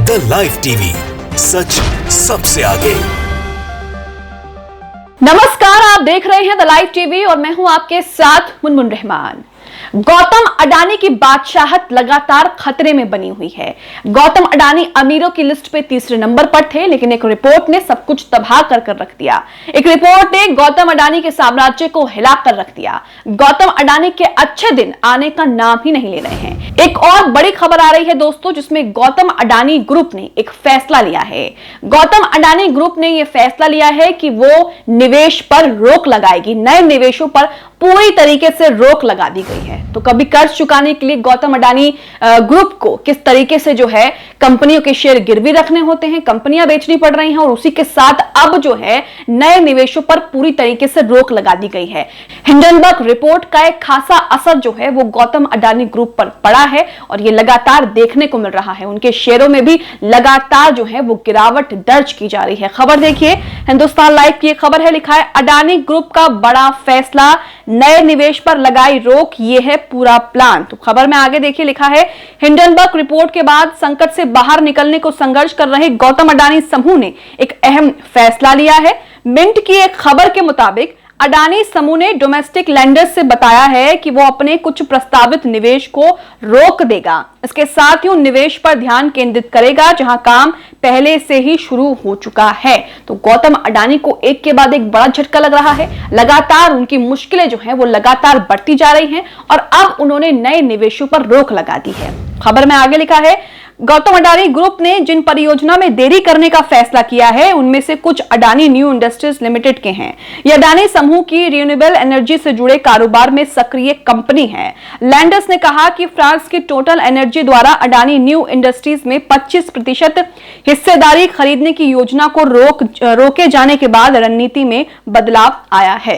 The live TV, सच सबसे आगे। नमस्कार, आप देख रहे हैं द लाइव टीवी और मैं हूं आपके साथ मुनमुन रहमान। गौतम अडानी की बादशाहत लगातार खतरे में बनी हुई है। गौतम अडानी अमीरों की लिस्ट पे तीसरे नंबर पर थे, लेकिन एक रिपोर्ट ने सब कुछ तबाह कर रख दिया। एक रिपोर्ट ने गौतम अडानी के साम्राज्य को हिला कर रख दिया। गौतम अडानी के अच्छे दिन आने का नाम ही नहीं ले रहे हैं। एक और बड़ी खबर आ रही है दोस्तों, जिसमें गौतम अडानी ग्रुप ने एक फैसला लिया है। गौतम अडानी ग्रुप ने यह फैसला लिया है कि वो निवेश पर रोक लगाएगी। नए निवेशों पर पूरी तरीके से रोक लगा दी गई है। तो कभी कर्ज चुकाने के लिए गौतम अडानी ग्रुप को किस तरीके से जो है कंपनियों के शेयर गिरवी रखने होते हैं, कंपनियां बेचनी पड़ रही हैं, और उसी के साथ अब जो है नए निवेशों पर पूरी तरीके से रोक लगा दी गई है। हिंडनबर्ग रिपोर्ट का एक खासा असर जो है वो गौतम अडानी ग्रुप पर पड़ा है और ये लगातार देखने को मिल रहा है। उनके शेयरों में भी लगातार जो है वो गिरावट दर्ज की जा रही है। खबर देखिए, हिंदुस्तान लाइव की खबर है, लिखा है अडानी ग्रुप का बड़ा फैसला, नए निवेश पर लगाई रोक, ये है पूरा प्लान। तो खबर में आगे देखिए, लिखा है हिंडनबर्ग रिपोर्ट के बाद संकट से बाहर निकलने को संघर्ष कर रहे गौतम अडानी समूह ने एक अहम फैसला लिया है। मिंट की एक खबर के मुताबिक अडानी समूह ने डोमेस्टिक लेंडर्स से बताया है कि वो अपने कुछ प्रस्तावित निवेश को रोक देगा। इसके साथ ही उन निवेश पर ध्यान केंद्रित करेगा जहां काम पहले से ही शुरू हो चुका है। तो गौतम अडानी को एक के बाद एक बड़ा झटका लग रहा है। लगातार उनकी मुश्किलें जो हैं वो लगातार बढ़ती जा रही हैं और अब उन्होंने नए निवेशों पर रोक लगा दी है। खबर में आगे लिखा है, गौतम अडानी ग्रुप ने जिन परियोजना में देरी करने का फैसला किया है उनमें से कुछ अडानी न्यू इंडस्ट्रीज लिमिटेड के हैं। यह अडानी समूह की रिन्यूएबल एनर्जी से जुड़े कारोबार में सक्रिय कंपनी है। लैंडर्स ने कहा कि फ्रांस की टोटल एनर्जी द्वारा अडानी न्यू इंडस्ट्रीज में 25% हिस्सेदारी खरीदने की योजना को रोके जाने के बाद रणनीति में बदलाव आया है।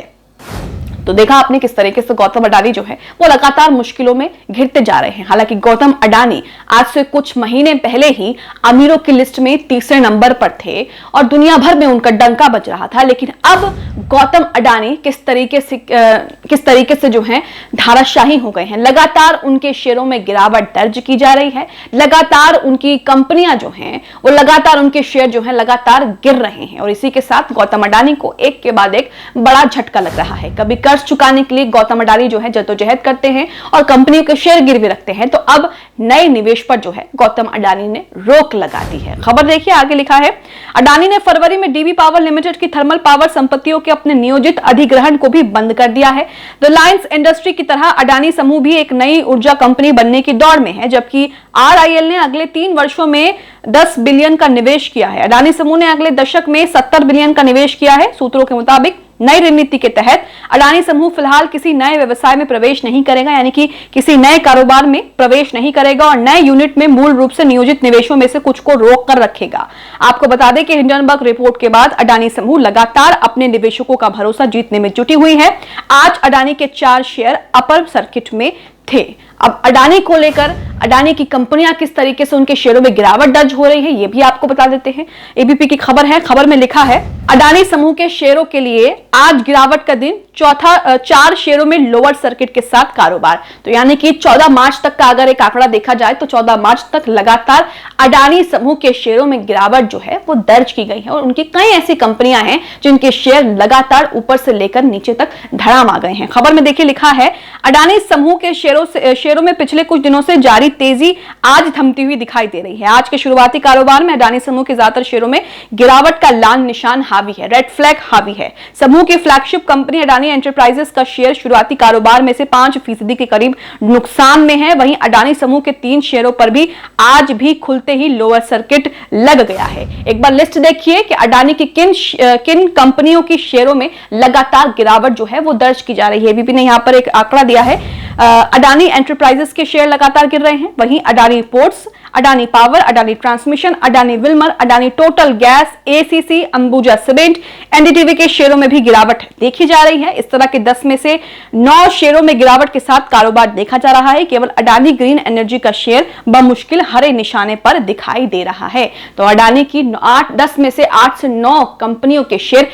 तो देखा आपने किस तरीके से गौतम अडानी जो है वो लगातार मुश्किलों में घिरते जा रहे हैं। हालांकि गौतम अडानी आज से कुछ महीने पहले ही अमीरों की लिस्ट में तीसरे नंबर पर थे और दुनिया भर में उनका डंका बज रहा था, लेकिन अब गौतम अडानी किस तरीके से जो है धाराशाही हो गए हैं। लगातार उनके शेयरों में गिरावट दर्ज की जा रही है। लगातार उनकी कंपनियां जो हैं वो लगातार उनके शेयर जो है लगातार गिर रहे हैं और इसी के साथ गौतम अडानी को एक के बाद एक बड़ा झटका लग रहा है। कभी कर्ज चुकाने के लिए गौतम अडानी जो है जद्दोजहद करते हैं और कंपनियों के शेयर गिरवी रखते हैं, तो अब नए निवेश पर जो है गौतम अडानी ने रोक लगा दी है। खबर देखिए, आगे लिखा है, अडानी ने फरवरी में डीबी पावर लिमिटेड की थर्मल पावर संपत्तियों के अपने नियोजित अधिग्रहण को भी बंद कर दिया है। रिलायंस इंडस्ट्री की तरह अडानी समूह भी एक नई ऊर्जा कंपनी बनने की दौड़ में है, जबकि आरआईएल ने अगले 3 वर्षों में 10 बिलियन का निवेश किया है। अडानी समूह ने अगले दशक में 70 बिलियन का निवेश किया है। सूत्रों के मुताबिक नई रणनीति के तहत अडानी समूह फिलहाल किसी नए व्यवसाय में प्रवेश नहीं करेगा, यानी कि किसी नए कारोबार में प्रवेश नहीं करेगा और नए यूनिट में मूल रूप से नियोजित निवेशों में से कुछ को रोक कर रखेगा। आपको बता दें कि हिंडनबर्ग रिपोर्ट के बाद अडानी समूह लगातार अपने निवेशकों का भरोसा जीतने में जुटी हुई है। आज अडानी के 4 शेयर अपर सर्किट में थे। अब अडानी को लेकर अडानी की कंपनियां किस तरीके से उनके शेयरों में गिरावट दर्ज हो रही है ये भी आपको बता देते हैं। एबीपी की खबर है, खबर में लिखा है, अडानी समूह के शेयरों के लिए आज गिरावट का दिन, 4 शेयरों में लोअर सर्किट के साथ कारोबार। तो यानी कि 14 मार्च तक का अगर एक आंकड़ा देखा जाए तो 14 मार्च तक लगातार अडानी समूह के शेयरों में गिरावट जो है वो दर्ज की गई है और उनकी कई ऐसी कंपनियां हैं जिनके शेयर लगातार ऊपर से लेकर नीचे तक धड़ाम आ गए हैं। खबर में देखिए, लिखा है, अडानी समूह के शेयरों में पिछले कुछ दिनों से जारी तेजी आज थमती हुई दिखाई दे रही है। आज के शुरुआती कारोबार में अडानी समूह के ज्यादातर शेयरों में गिरावट का लाल निशान हावी है, रेड फ्लैग हावी है। समूह की फ्लैगशिप कंपनी अडानी एंटरप्राइजेस का शेयर शुरुआती कारोबार में से 5% के करीब नुकसान में है। वहीं अडानी समूह के 3 शेयरों पर भी आज भी खुलते ही लोअर सर्किट लग गया है। एक बार लिस्ट देखिए कि अडानी की किन कंपनियों की शेयरों में लगातार गिरावट जो है वो दर्ज की जा रही है। एबीपी ने यहां पर एक आंकड़ा दिया है, अडानी एंटरप्राइजेस के शेयर लगातार गिर रहे हैं। वहीं Adani ports, Adani power, Adani transmission, Adani Wilmer, Adani total gas, ACC, Ambuja cement, NDTV के शेयरों में भी गिरावट देखी जा रही है। इस तरह के 10 में से 9 शेयरों में गिरावट के साथ कारोबार देखा जा रहा है। केवल अडानी ग्रीन एनर्जी का शेयर बमुश्किल हरे निशाने पर दिखाई दे रहा है। तो अडानी की 10 में से 8 से 9 कंपनियों के शेयर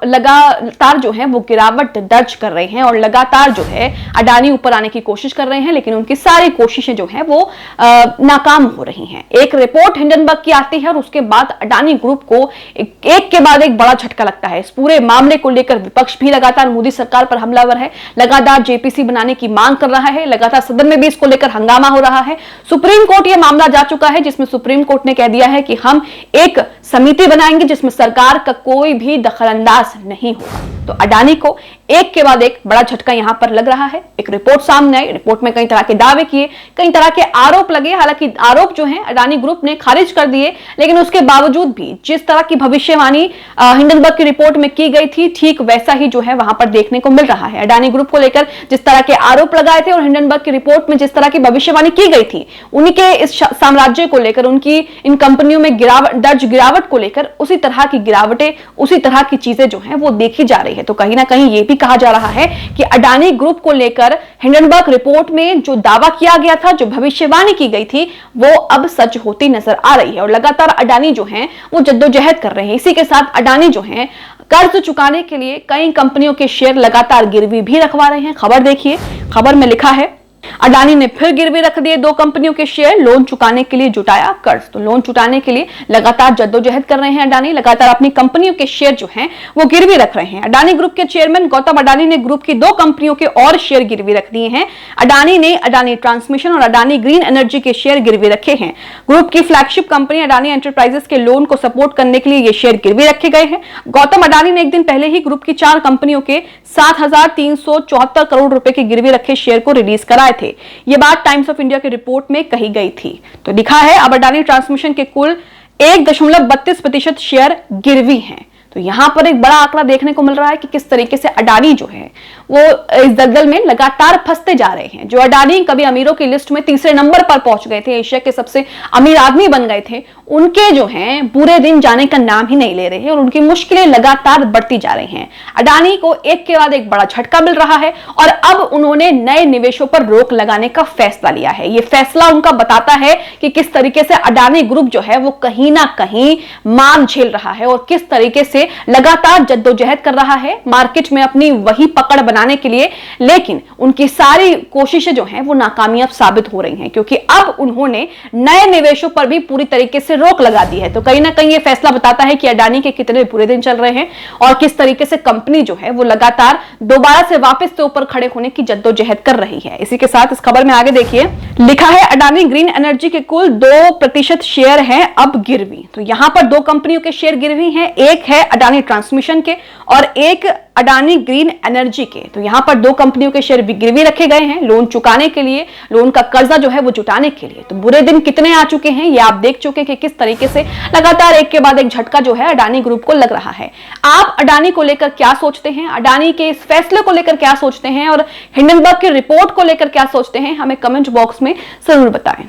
लगातार जो है वो गिरावट दर्ज कर रहे हैं और लगातार जो है अडानी ऊपर आने की कोशिश कर रहे हैं, लेकिन उनकी सारी कोशिशें जो है वो नाकाम नाकाम हो रही हैं। एक रिपोर्ट हिंडनबर्ग की आती है और उसके बाद अडानी ग्रुप को एक के बाद एक बड़ा झटका लगता है। इस पूरे मामले को लेकर विपक्ष भी लगातार मोदी सरकार पर हमलावर है, लगातार जेपीसी बनाने की मांग कर रहा है, लगातार सदन में भी इसको लेकर हंगामा हो रहा है। सुप्रीम कोर्ट यह मामला जा चुका है, जिसमें सुप्रीम कोर्ट ने कह दिया है कि हम एक समिति बनाएंगे जिसमें सरकार का कोई भी दखलंदाज नहीं होगा। तो अडानी को एक के बाद एक बड़ा झटका यहां पर लग रहा है। एक रिपोर्ट सामने आई, रिपोर्ट में कई तरह के दावे किए, कई तरह के आरोप लगे। हालांकि आरोप जो हैं अडानी ग्रुप ने खारिज कर दिए, लेकिन उसके बावजूद भी जिस तरह की भविष्यवाणी हिंडनबर्ग की रिपोर्ट में की गई थी, ठीक वैसा ही जो है वहां पर देखने को मिल रहा है। अडानी ग्रुप को लेकर जिस तरह के आरोप लगाए थे और हिंडनबर्ग की रिपोर्ट में जिस तरह की भविष्यवाणी की गई थी, उनके इस साम्राज्य को लेकर, उनकी इन कंपनियों में गिरावट को लेकर उसी तरह की गिरावटें, उसी तरह की चीजें जो है वो देखी जा रही है। तो कहीं ना कहीं ये भी कहा जा रहा है कि अडानी ग्रुप को लेकर हिंडनबर्ग रिपोर्ट में जो दावा किया गया था, जो भविष्यवाणी की गई थी, वो अब सच होती नजर आ रही है। और लगातार अडानी जो है वो जद्दोजहद कर रहे हैं। इसी के साथ अडानी जो है कर्ज चुकाने के लिए कई कंपनियों के शेयर लगातार गिरवी भी रखवा रहे हैं। खबर देखिए, खबर में लिखा है अडानी ने फिर गिरवी रख दिए 2 कंपनियों के शेयर, लोन चुकाने के लिए जुटाया कर्ज। तो लोन चुकाने के लिए लगातार जद्दोजहद कर रहे हैं अडानी, लगातार अपनी कंपनियों के शेयर जो हैं वो गिरवी रख रहे हैं। अडानी ग्रुप के चेयरमैन गौतम अडानी ने ग्रुप की 2 कंपनियों के और शेयर गिरवी रख दिए हैं। अडानी ने अडानी ट्रांसमिशन और अडानी ग्रीन एनर्जी के शेयर गिरवी रखे हैं। ग्रुप की फ्लैगशिप कंपनी अडानी एंटरप्राइजेस के लोन को सपोर्ट करने के लिए ये शेयर गिरवी रखे गए हैं। गौतम अडानी ने एक दिन पहले ही ग्रुप की 4 कंपनियों के 7,374 करोड़ रुपए के गिरवी रखे शेयर को रिलीज कराए थे। यह बात टाइम्स ऑफ इंडिया की रिपोर्ट में कही गई थी। तो लिखा है अब अडानी ट्रांसमिशन के कुल 1.32% शेयर गिरवी हैं। तो यहां पर एक बड़ा आंकड़ा देखने को मिल रहा है कि किस तरीके से अडानी जो है वो इस दलदल में लगातार फंसते जा रहे हैं। जो अडानी कभी अमीरों की लिस्ट में तीसरे नंबर पर पहुंच गए थे, एशिया के सबसे अमीर आदमी बन गए थे, उनके जो हैं बुरे दिन जाने का नाम ही नहीं ले रहे हैं और उनकी मुश्किलें लगातार बढ़ती जा रही हैं। अडानी को एक के बाद एक बड़ा झटका मिल रहा है और अब उन्होंने नए निवेशों पर रोक लगाने का फैसला लिया है। यह फैसला उनका बताता है कि किस तरीके से अडानी ग्रुप जो है वो कहीं ना कहीं मार झेल रहा है और किस तरीके से लगातार जद्दोजहद कर रहा है मार्केट में अपनी वही पकड़ बनाने के लिए। लेकिन उनकी सारी कोशिशें जो हैं वो नाकामयाब साबित हो रही हैं, क्योंकि अब उन्होंने नए निवेशों पर भी पूरी तरीके से रोक लगा दी है। तो कहीं ना कहीं ये फैसला बताता है कि अडानी के कितने बुरे दिन चल रहे हैं और किस तरीके से कंपनी जो है वो लगातार दोबारा से वापस से ऊपर खड़े होने की जद्दोजहद कर रही है। इसी के साथ इस खबर में आगे देखिए, लिखा है अडानी ग्रीन एनर्जी के कुल 2% शेयर हैं अब गिरवी। तो यहां पर 2 कंपनियों के शेयर गिरवी हैं, एक है अडानी ट्रांसमिशन के और एक अडानी ग्रीन एनर्जी के। तो यहां पर 2 कंपनियों के शेयर गिरवी रखे गए हैं लोन चुकाने के लिए, लोन का कर्जा जो है वो जुटाने के लिए। तो बुरे दिन कितने आ चुके हैं ये आप देख चुके हैं कि किस तरीके से लगातार एक के बाद एक झटका जो है अडानी ग्रुप को लग रहा है। आप अडानी को लेकर क्या सोचते हैं, अडानी के इस फैसले को लेकर क्या सोचते हैं और हिंडनबर्ग की रिपोर्ट को लेकर क्या सोचते हैं, हमें कमेंट बॉक्स में जरूर बताएं।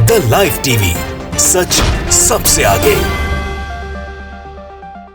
द लाइव टीवी, सच सबसे आगे।